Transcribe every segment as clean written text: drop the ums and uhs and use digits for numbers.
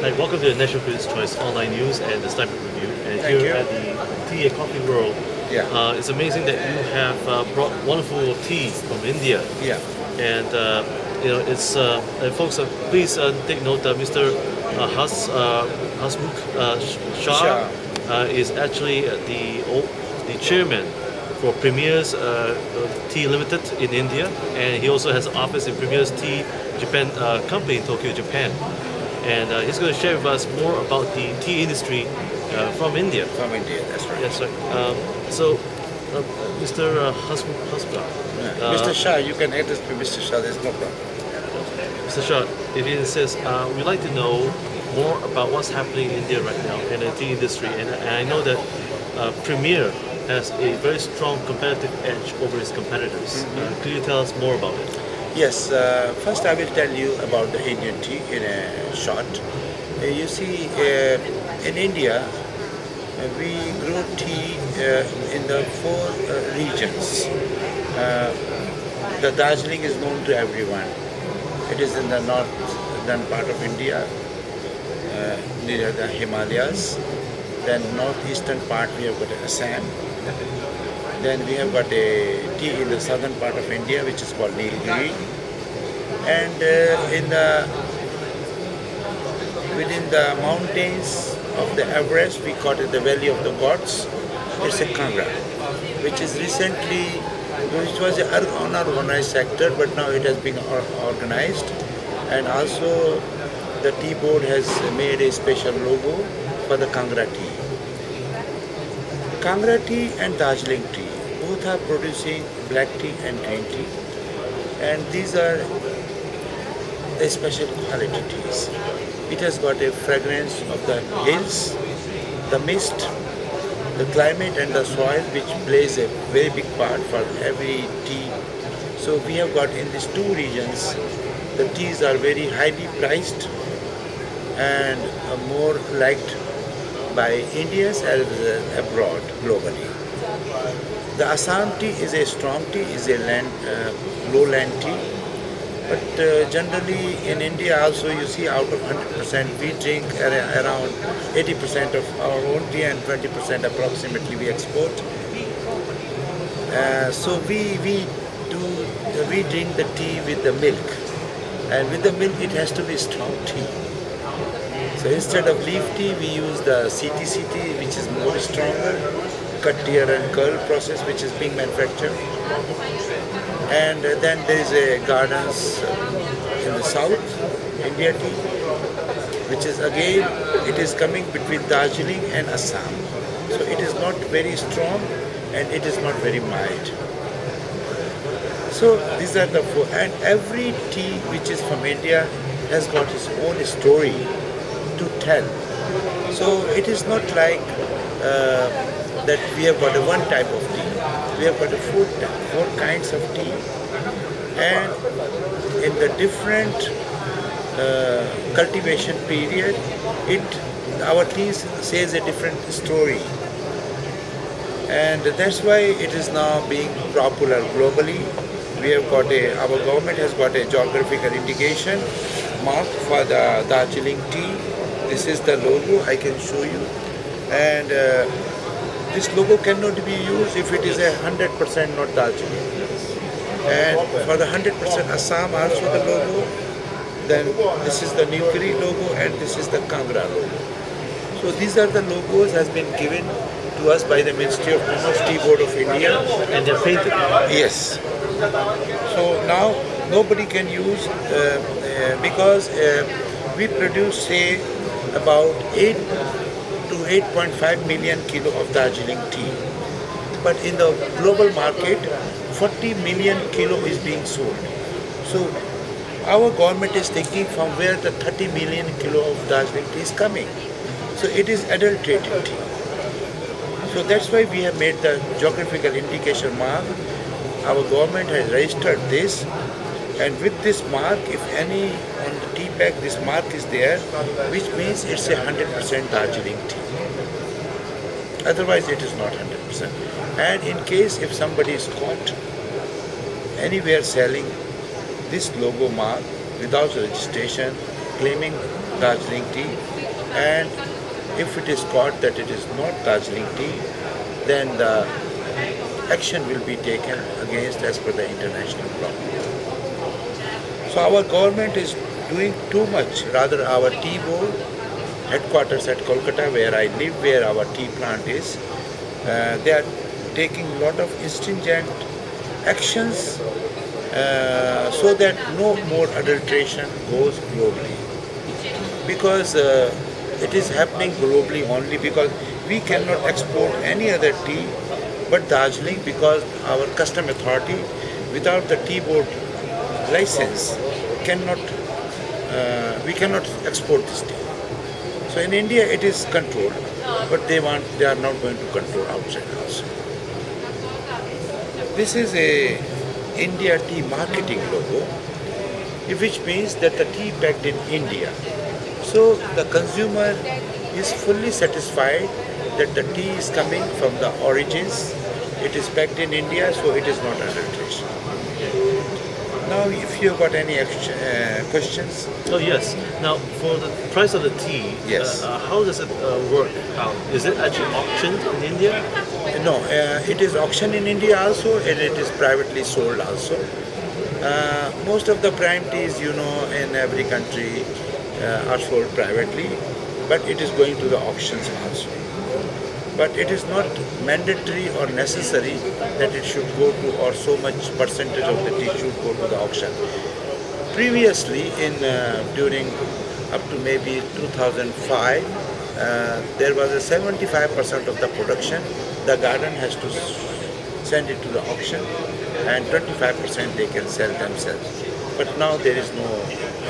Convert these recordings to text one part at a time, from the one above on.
Hi, welcome to the National Critics' Choice online news and the Sniper Review. And Thank here you. at the Tea and Coffee World, Yeah. it's amazing that you have brought wonderful tea from India. Yeah. And it's and folks, please take note that Mr. Hasmukh Shah Sure. is actually the chairman for Premier's Tea Limited in India, and he also has an office in Premier's Tea Japan company in Tokyo, Japan. And he's going to share with us more about the tea industry from India. From India, that's right. Yes, right. Mr. Hasmukh, Mr. Shah, you can address me Mr. Shah, there's no problem. Mr. Shah, if he says, we'd like to know more about what's happening in India right now in the tea industry, and I know that Premier has a very strong competitive edge over its competitors. Could you tell us more about it? Yes, first I will tell you about the Indian tea in a short. You see, in India, we grow tea in the four regions. The Darjeeling is known to everyone. It is in the northern part of India, near the Himalayas. Then northeastern part we have got Assam. Then we have got a tea in the southern part of India, which is called Nilgiri. And within the mountains of the Everest, we call it the Valley of the Gods. It's a Kangra, which is which was an unorganized sector, but now it has been organized. And also, the tea board has made a special logo for the Kangra tea. Kangra tea and Darjeeling tea both are producing black tea and green tea, and these are the special quality teas. It has got a fragrance of the hills, the mist, the climate and the soil, which plays a very big part for every tea. So we have got in these two regions, the teas are very highly priced and more liked by Indians as well as abroad globally. The Assam tea is a strong tea, is a lowland tea. But generally in India also you see out of 100% we drink around 80% of our own tea and 20% approximately we export. So we drink the tea with the milk, and with the milk it has to be strong tea. So instead of leaf tea, we use the CTC tea, which is more stronger, cut, tear and curl process, which is being manufactured. And then there is a gardens in the south, India tea, which is again, it is coming between Darjeeling and Assam. So it is not very strong and it is not very mild. So these are the four, and every tea which is from India has got its own story to tell. So it is not like that we have got a one type of tea. We have got four kinds of tea, and in the different cultivation period, our tea says a different story, and that's why it is now being popular globally. We have got our government has got a geographical indication mark for the Darjeeling tea. This is the logo, I can show you, and this logo cannot be used if it is 100% not Darjeeling. And for the 100% Assam also the logo, then this is the Nilgiri logo and this is the Kangra logo. So these are the logos has been given to us by the Ministry of Commerce, Tea Board of India. And they're painted. Yes. So now nobody can use because we produce say about 8 to 8.5 million kilo of Darjeeling tea. But in the global market, 40 million kilo is being sold. So our government is thinking from where the 30 million kilo of Darjeeling tea is coming. So it is adulterated tea. So that's why we have made the geographical indication mark. Our government has registered this, and with this mark, if any on the tea bag this mark is there, which means it's 100% Darjeeling tea. Otherwise it is not 100%. And in case if somebody is caught anywhere selling this logo mark without registration, claiming Darjeeling tea, and if it is caught that it is not Darjeeling tea, then the action will be taken against as per the international law. So our government is doing too much. Rather, our tea board headquarters at Kolkata, where I live, where our tea plant is, they are taking a lot of stringent actions so that no more adulteration goes globally. Because it is happening globally only because we cannot export any other tea but Darjeeling, because our custom authority without the tea board license cannot we cannot export this tea. So in India it is controlled, but they are not going to control outside also. This is a India tea marketing logo, which means that the tea packed in India. So the consumer is fully satisfied that the tea is coming from the origins, it is packed in India, so it is not adulteration. Now, if you have got any questions. Oh yes. Now, for the price of the tea, Yes. how does it work out? Is it actually auctioned in India? No, it is auctioned in India also, and it is privately sold also. Most of the prime teas, in every country are sold privately, but it is going to the auctions also. But it is not mandatory or necessary that it should go to, or so much percentage of the tea should go to the auction. Previously, during up to maybe 2005, there was a 75% of the production. The garden has to send it to the auction, and 25% they can sell themselves. But now there is no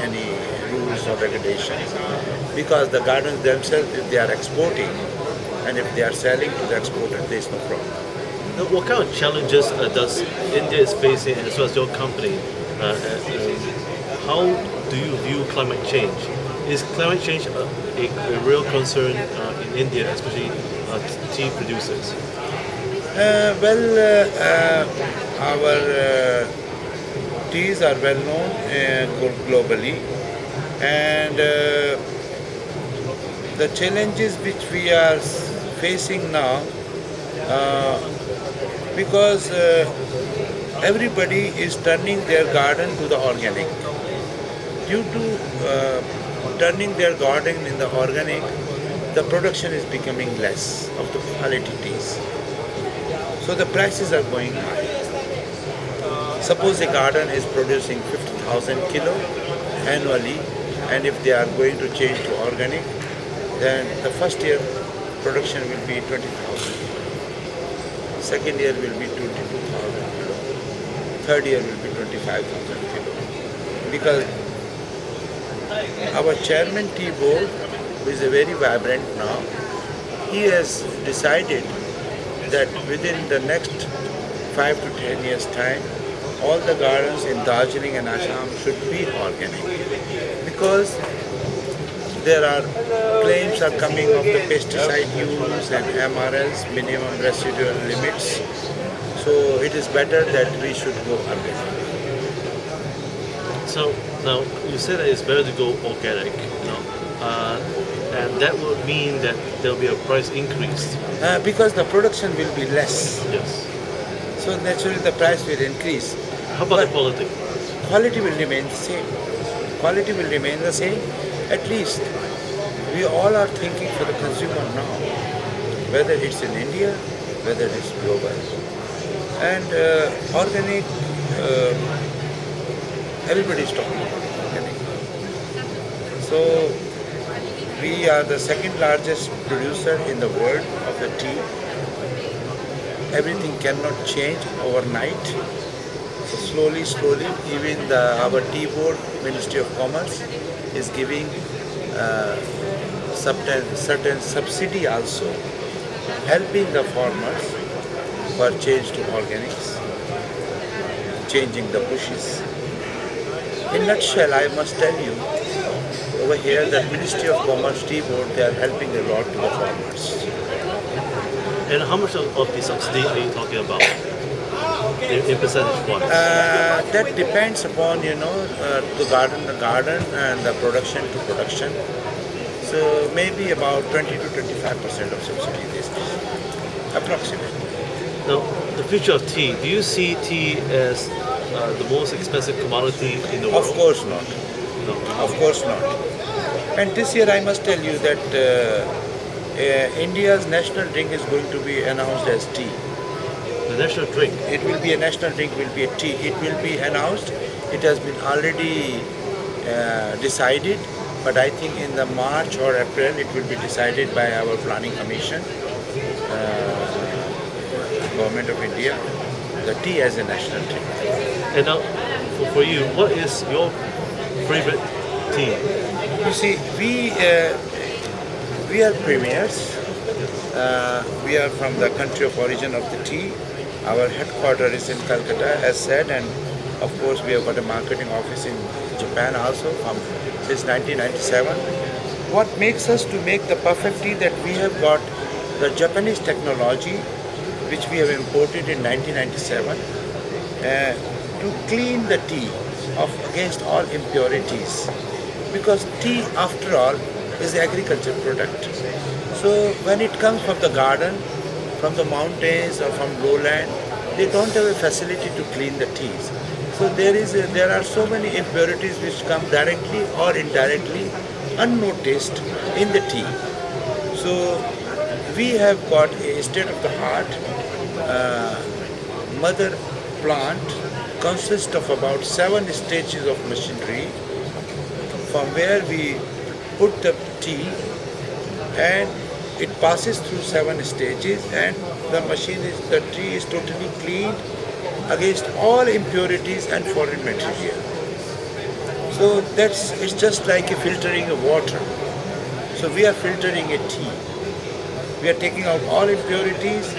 any rules or regulations, because the gardens themselves, if they are exporting and if they are selling to the exporter, there is no problem. Now, what kind of challenges does India is facing, as well as your company? How do you view climate change? Is climate change a real concern in India, especially tea producers? Our teas are well known globally, and the challenges which we are facing now, because everybody is turning their garden to the organic. Due to turning their garden in the organic, the production is becoming less of the quality teas. So the prices are going high. Suppose a garden is producing 50,000 kilo annually, and if they are going to change to organic, then the first year production will be 20,000 kilo. Second year will be 22,000 kilo. Third year will be 25,000 kilo. Because our chairman tea board, who is a very vibrant now, he has decided that within the next 5 to 10 years time, all the gardens in Darjeeling and Assam should be organic, because there are claims are coming of the pesticide use and MRLs, minimum residual limits. So it is better that we should go organic. So now you said that it's better to go organic, and that would mean that there will be a price increase. Because the production will be less, Yes. so naturally the price will increase. How about the But quality? quality will remain the same. Quality will remain the same. At least we all are thinking for the consumer now, whether it's in India, whether it's global. And organic, everybody is talking about organic. So we are the second largest producer in the world of the tea. Everything cannot change overnight. So slowly, even our tea board, Ministry of Commerce, is giving certain subsidy also, helping the farmers for change to organics, changing the bushes. In nutshell, I must tell you, over here, the Ministry of Commerce Tea Board, they are helping a lot to the farmers. And how much of the subsidy are you talking about? in percentage points? That depends upon the garden and the production to production. So maybe about 20 to 25% of subsidy these days, approximately. Now, the future of tea. Do you see tea as the most expensive commodity in the world? Of course not. No. Of course not. And this year I must tell you that India's national drink is going to be announced as tea. The national drink. It will be a national drink, will be a tea. It will be announced. It has been already decided, but I think in the March or April it will be decided by our planning commission, government of India, the tea as a national drink. And now, for you, what is your favorite tea? You see, we are premiers. We are from the country of origin of the tea. Our headquarters is in Calcutta, as said, and of course we have got a marketing office in Japan also since 1997. What makes us to make the perfect tea that we have got the Japanese technology, which we have imported in 1997, to clean the tea against all impurities. Because tea, after all, is the agriculture product. So when it comes from the garden, from the mountains or from lowland, they don't have a facility to clean the teas. So there are so many impurities which come directly or indirectly unnoticed in the tea. So we have got a state-of-the-art mother plant consists of about 7 stages of machinery from where we put the tea and it passes through 7 stages and the tea is totally cleaned against all impurities and foreign material. So it's just like a filtering of water. So we are filtering a tea. We are taking out all impurities,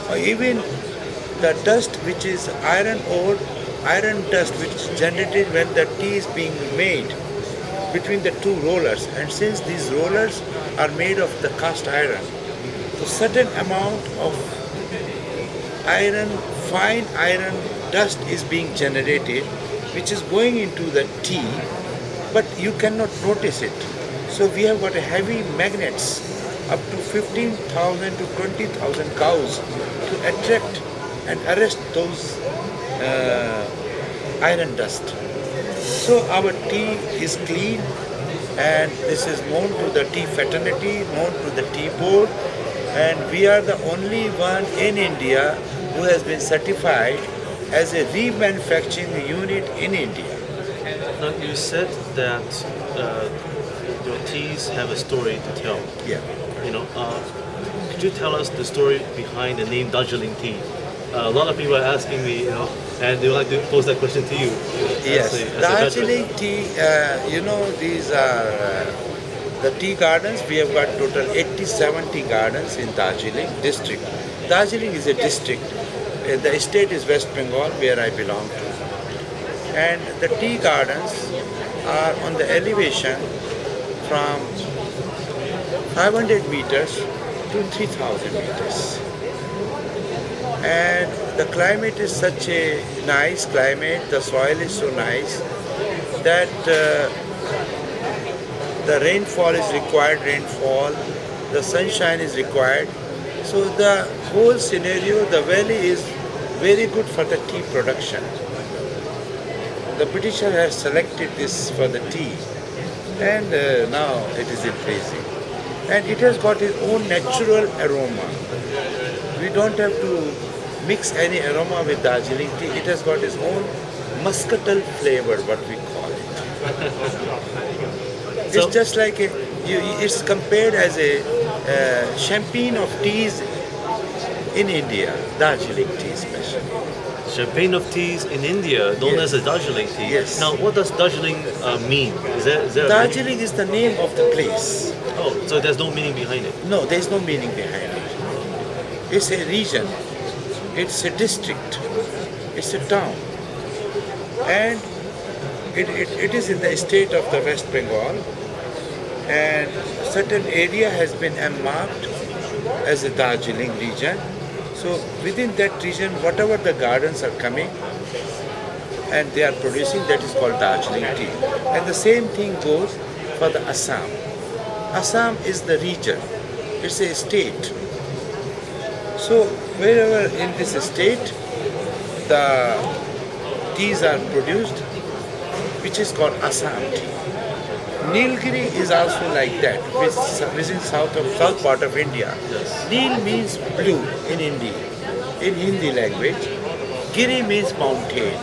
or even the dust which is iron ore, iron dust which is generated when the tea is being made between the two rollers. And since these rollers are made of the cast iron, so certain amount of iron, fine iron dust is being generated, which is going into the tea, but you cannot notice it. So we have got a heavy magnets up to 15,000 to 20,000 cows to attract and arrest those iron dust. So our tea is clean, and this is known to the tea fraternity, known to the tea board, and we are the only one in India who has been certified as a remanufacturing unit in India. Now, you said that your teas have a story to tell. Yeah. Could you tell us the story behind the name Darjeeling tea? A lot of people are asking me, and they would like to pose that question to you. Yes, as a Darjeeling veteran. tea, these are the tea gardens. We have got total 87 tea gardens in Darjeeling district. Darjeeling is a district. The state is West Bengal, where I belong to. And the tea gardens are on the elevation from 500 meters to 3,000 meters. And the climate is such a nice climate, the soil is so nice that the rainfall is required, the sunshine is required. So the whole scenario, the valley is very good for the tea production. The Britisher has selected this for the tea, and now it is increasing. And it has got its own natural aroma. We don't have to mix any aroma with Darjeeling tea. It has got its own muscatel flavor, what we call it. It's just like it's compared as a champagne of teas in India, Darjeeling tea especially. Champagne of teas in India, known Yes. as a Darjeeling tea. Yes. Now, what does Darjeeling mean? Is there a meaning? Darjeeling is the name of the place. Oh, so there's no meaning behind it. No, there is no meaning behind it. It's a region, it's a district, it's a town. And it is in the state of the West Bengal, and certain area has been marked as a Darjeeling region. So within that region, whatever the gardens are coming and they are producing, that is called Darjeeling tea. And the same thing goes for the Assam. Assam is the region, it's a state. So wherever in this state the teas are produced, which is called Assam tea. Nilgiri is also like that, which is south part of India. Yes. Nil means blue in Hindi language. Giri means mountain.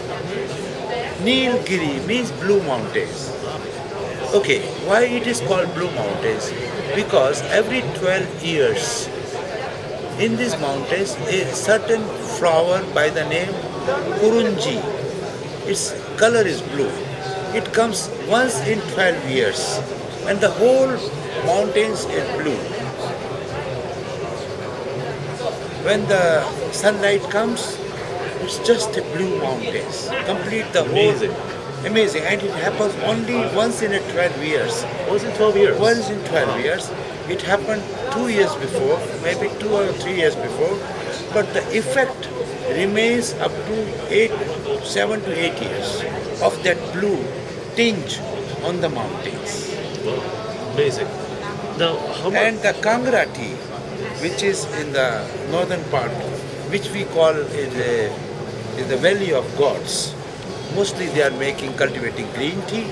Nilgiri means blue mountains. Okay, why it is called blue mountains? Because every 12 years in these mountains a certain flower by the name Kurunji, its color is blue. It comes once in 12 years and the whole mountains is blue. When the sunlight comes, it's just a blue mountains. Complete the Amazing. whole. Amazing. And it happens only once in a 12 years. Once in 12 years. Once in 12 years. It happened 2 years before, maybe 2 or 3 years before, but the effect remains up to 7 to 8 years of that blue tinge on the mountains. Wow. Amazing. Now, how much? And the Kangra tea, which is in the northern part, which we call is the Valley of Gods. Mostly they are cultivating green tea.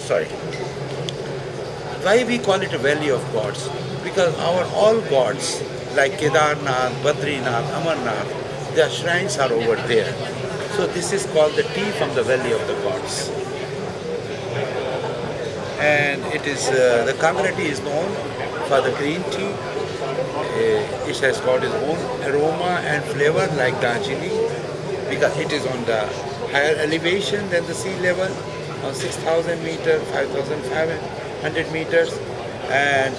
Sorry. Why we call it a Valley of Gods? Because our all gods like Kedarnath, Badrinath, Amarnath, their shrines are over there. So this is called the tea from the Valley of the Gods. And it is the Kangra tea is known for the green tea. It has got its own aroma and flavor like Darjeeling because it is on the higher elevation than the sea level, on 6,000 meters, 5,500 meters, and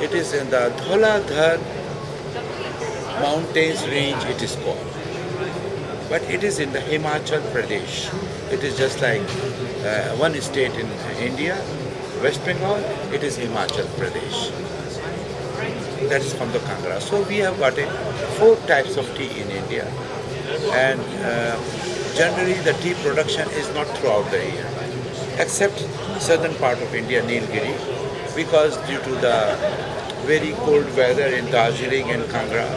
it is in the Dholadhar mountains range it is called. But it is in the Himachal Pradesh. It is just like one state in India, West Bengal, it is Himachal Pradesh. That is from the Kangra. So we have got 4 types of tea in India. And generally the tea production is not throughout the year, except southern part of India, Nilgiri, because due to the very cold weather in Darjeeling and Kangra,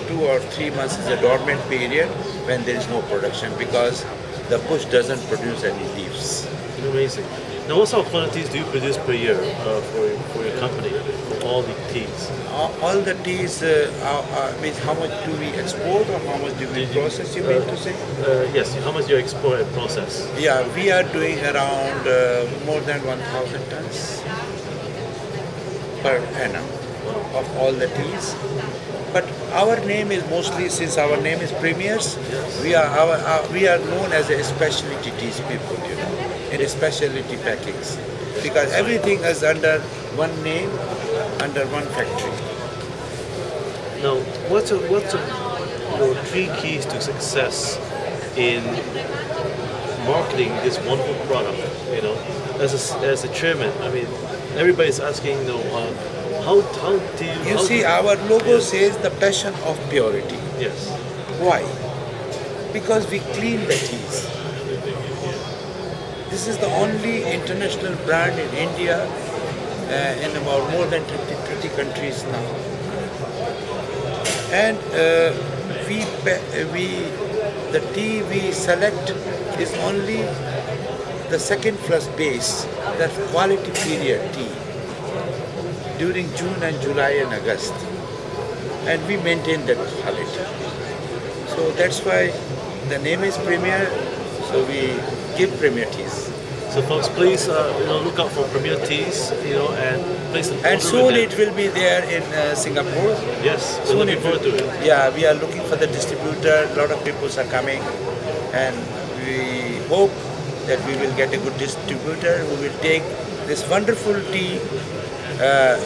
2 or 3 months is a dormant period when there is no production because the bush doesn't produce any leaves. Amazing. Now, what sort of quantities do you produce per year for your company, for all the teas? All the teas means how much do we export or how much do we process, you mean to say? Yes, how much do you export and process? Yeah, we are doing around more than 1,000 tons per annum of all the teas. But our name is mostly, since our name is Premiers, we are known as a specialty teas people, in specialty packings, because everything is under one name, under one factory. Now, what's your 3 keys to success in marketing this wonderful product? As a chairman, I mean, everybody's asking, how do you? You see, our logo says the passion of purity. Yes. Why? Because we clean the teas. This is the only international brand in India in about more than 30 countries now. And the tea we select is only the second plus base, that quality period tea, during June and July and August. And we maintain that quality. So that's why the name is Premier, so we give Premier teas. So folks, please look out for Premier Teas, and place an order And soon with them. it will be there in Singapore. Yes, we're Soon looking it forward will- to it. Yeah, we are looking for the distributor. A lot of people are coming, and we hope that we will get a good distributor who will take this wonderful tea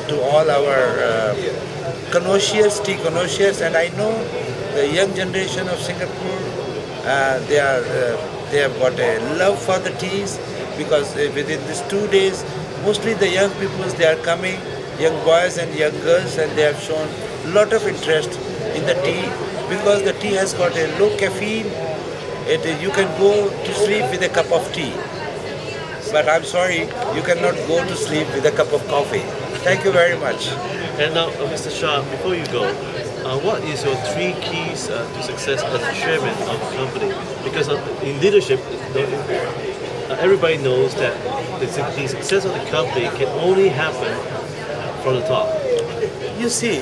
to all our tea connoisseurs. And I know the young generation of Singapore, they have got a love for the teas, because within these 2 days, mostly the young people, they are coming young boys and young girls, and they have shown a lot of interest in the tea because the tea has got a low caffeine. You can go to sleep with a cup of tea. But I'm sorry, you cannot go to sleep with a cup of coffee. Thank you very much. And now, Mr. Shah, before you go, what is your three keys to success as a chairman of a company? Because in leadership, everybody knows that the success of the company can only happen from the top. You see,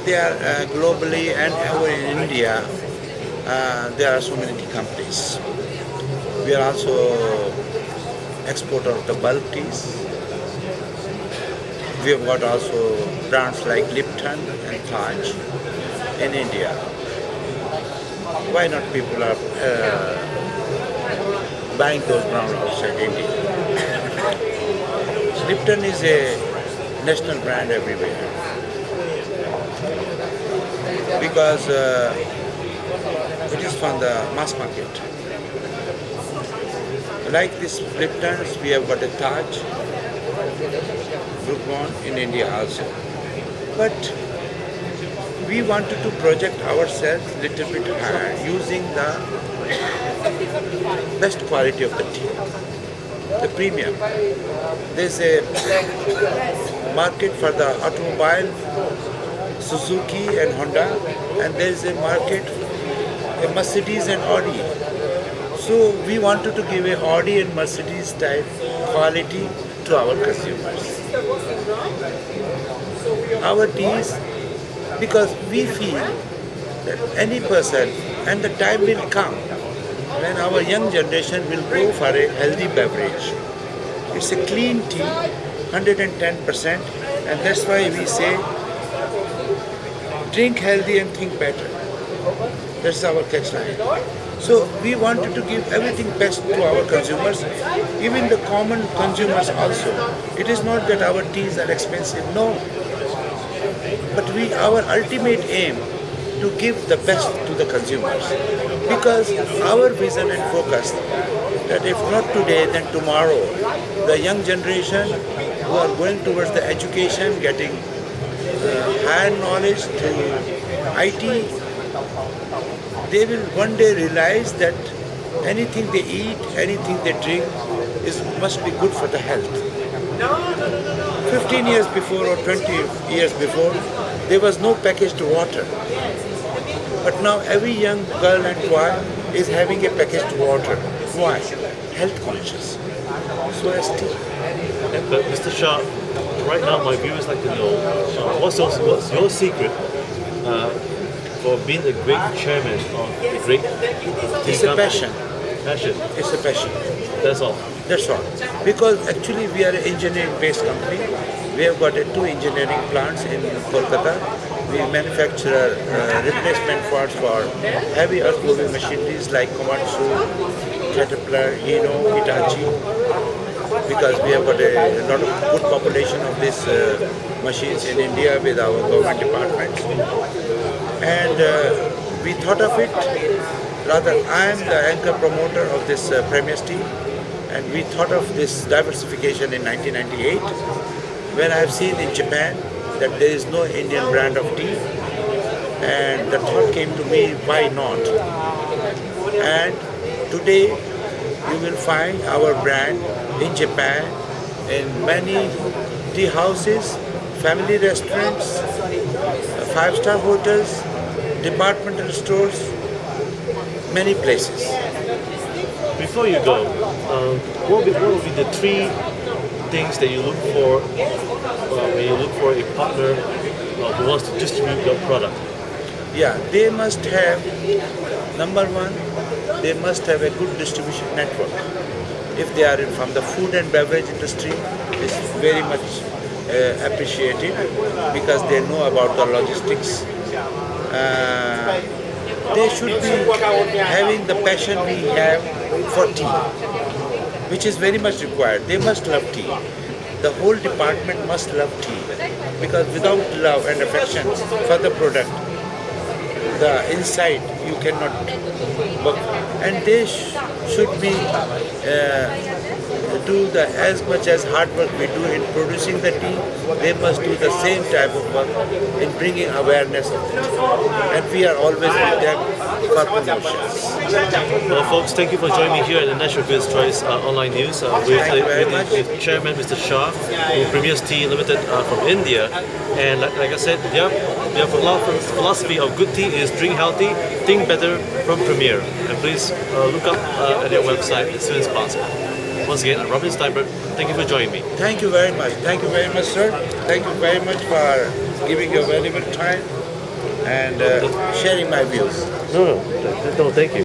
there globally and over in India, there are so many tea companies. We are also exporter of the bulk teas. We have got also brands like Lipton and Taj in India. Why not people are buying those brands outside India? Lipton is a national brand everywhere because it is from the mass market. Like this Liptons, we have got a Taj, Brooke in India also. But we wanted to project ourselves a little bit higher using the best quality of the tea, the premium. There's a market for the automobile, Suzuki and Honda, and there's a market, a Mercedes and Audi. So we wanted to give a Audi and Mercedes type quality to our consumers. Our teas, because we feel that any person, and the time will come when our young generation will go for a healthy beverage. It's a clean tea, 110%, and that's why we say drink healthy and think better. That's our catchline. So we wanted to give everything best to our consumers, even the common consumers also. It is not that our teas are expensive, no. But our ultimate aim to give the best to the consumers. Because our vision and focus that if not today, then tomorrow, the young generation who are going towards the education, getting higher knowledge through IT, they will one day realize that anything they eat, anything they drink must be good for the health. 15 years before or 20 years before, there was no packaged water. But now every young girl and boy is having a packaged water. Why? Health conscious. So as tea. But Mr. Shah, right now my viewers like to know what's your secret for being a great chairman of a great tea It's a company? passion. Passion. It's a passion. That's all. That's all. Because actually we are an engineering-based company. We have got two engineering plants in Kolkata. We manufacture replacement parts for heavy earth-moving machineries like Komatsu, Caterpillar, Hino, Hitachi. Because we have got a lot of good population of these machines in India with our government departments. And we thought of it, rather I am the anchor promoter of this Premier's Tea, and we thought of this diversification in 1998 when I have seen in Japan that there is no Indian brand of tea, and the thought came to me, why not? And today you will find our brand in Japan in many tea houses, family restaurants, five-star hotels, departmental stores, many places. Before you go, what would be the three things that you look for when you look for a partner who wants to distribute your product? Yeah, they must have, number one, they must have a good distribution network. If they are from the food and beverage industry, it's very much appreciated because they know about the logistics. They should be having the passion we have for tea, which is very much required. They must love tea. The whole department must love tea because without love and affection for the product, the inside you cannot work. And they should be do as much as hard work we do in producing the tea, they must do the same type of work in bringing awareness of the tea. And we are always with them for promotions. Well, folks, thank you for joining me here at the National Beers Choice Online News with Chairman Mr. Shah, who premiers Tea Limited from India. And like I said, their philosophy of good tea is drink healthy, think better from Premier. And please look up at their website as soon as possible. Once again, I'm Robin Steinberg. Thank you for joining me. Thank you very much. Thank you very much, sir. Thank you very much for giving your valuable time and sharing my views. No, thank you.